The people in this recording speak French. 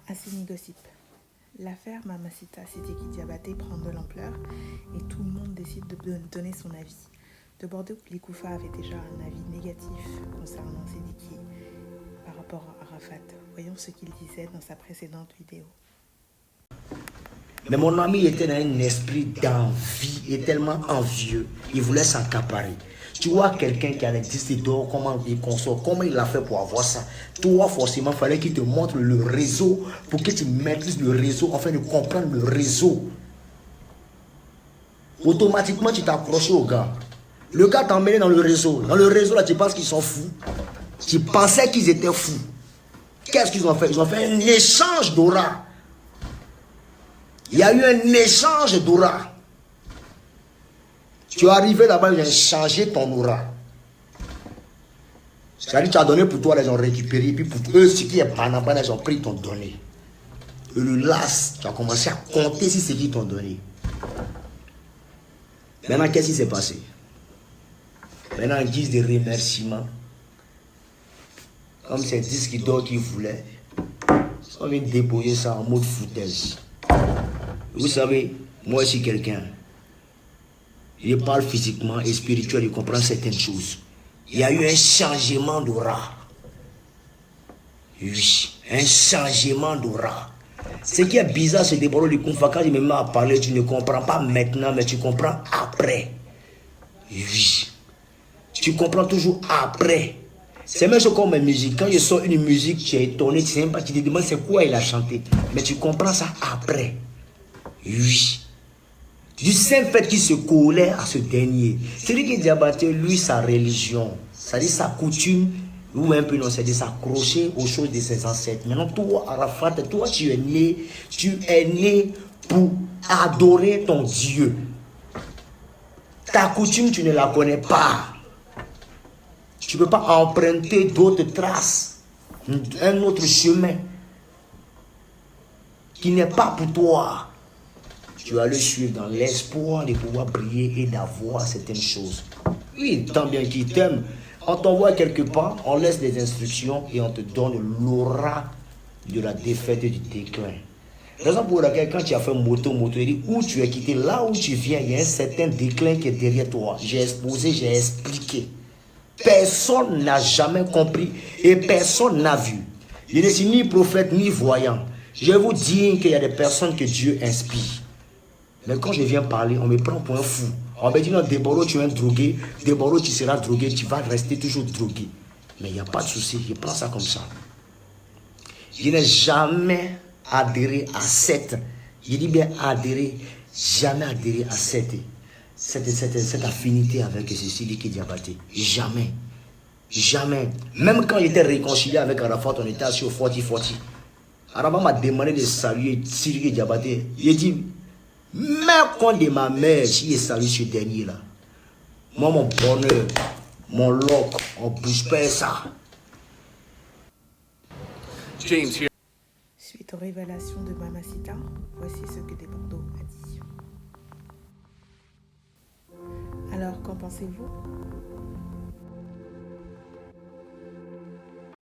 Assini Gossip. L'affaire Mamacita Sidiki Diabaté prend de l'ampleur et tout le monde décide de donner son avis. De Bordeaux, les Koufa avaient déjà un avis négatif concernant Sidiki par rapport à Arafat. Voyons ce qu'il disait dans sa précédente vidéo. Mais mon ami était dans un esprit d'envie et tellement envieux, il voulait s'accaparer. Tu vois quelqu'un qui a les 10 d'or, comment il consort, comment il a fait pour avoir ça. Toi, forcément, il fallait qu'il te montre le réseau pour que tu maîtrises le réseau, afin de comprendre le réseau. Automatiquement, tu t'accroches au gars. Le gars t'a emmené dans le réseau. Dans le réseau, là, tu penses qu'ils sont fous. Tu pensais qu'ils étaient fous. Qu'est-ce qu'ils ont fait? Ils ont fait un échange d'aura. Il y a eu un échange d'aura. Tu es arrivé là-bas, ils ont changé ton aura. C'est-à-dire tu as donné pour toi, ils ont récupéré. Et puis pour eux, ce qui est banabana, ils ont pris, ils t'ont donné. Et le las, tu as commencé à compter si c'est qu'ils t'ont donné. Maintenant, qu'est-ce qui s'est passé? Maintenant, en guise de remerciement, comme c'est 10 qui d'or qu'ils voulaient, on vient déployer ça en mode foutaise. Vous savez, moi aussi quelqu'un, je parle physiquement et spirituellement, je comprends certaines choses. Il y a eu un changement d'aura. Oui, un changement d'aura. Ce qui est bizarre, c'est des paroles du Kounfa, quand je me mets à parler, tu ne comprends pas maintenant, mais tu comprends après. Oui. Tu comprends toujours après. C'est même comme ma musique. Quand je sors une musique, tu es étonné, tu sais même pas, tu te demandes c'est quoi il a chanté. Mais tu comprends ça après. Oui. Du simple fait qu'il se collait à ce dernier. Celui qui Diabaté, lui, sa religion, c'est-à-dire sa coutume, ou un peu non, c'est de s'accrocher aux choses de ses ancêtres. Maintenant, toi, Arafat, toi, tu es né pour adorer ton Dieu. Ta coutume, tu ne la connais pas. Tu ne peux pas emprunter d'autres traces, un autre chemin qui n'est pas pour toi. Tu vas le suivre dans l'espoir de pouvoir briller et d'avoir certaines choses. Oui, tant bien qu'il t'aime, on t'envoie quelque part, on laisse des instructions et on te donne l'aura de la défaite et du déclin. Raison pour laquelle quand tu as fait moto, il dit où tu es quitté, là où tu viens, il y a un certain déclin qui est derrière toi. J'ai exposé, j'ai expliqué. Personne n'a jamais compris et personne n'a vu. Je ne suis ni prophète ni voyant. Je vais vous dire qu'il y a des personnes que Dieu inspire. Mais quand je viens parler, on me prend pour un fou. On me dit non, Déboro, tu es un drogué. Déboro, tu seras drogué, tu vas rester toujours drogué. Mais il n'y a pas de souci, je prends ça comme ça. Je n'ai jamais adhéré à cette. Je dis bien adhéré, jamais adhéré à cette affinité avec Sidiki Diabaté. Jamais. Jamais. Même quand j'étais réconcilié avec Arafat, on était assis au 40-40. Arafat m'a demandé de saluer Sidiki Diabaté. Il dit, même quand de ma mère, si je salue ce dernier-là, moi, mon bonheur, mon loc, on ne bouge pas ça. James here. Suite aux révélations de Mamacita, voici ce que des Bordeaux a dit. Alors, qu'en pensez-vous?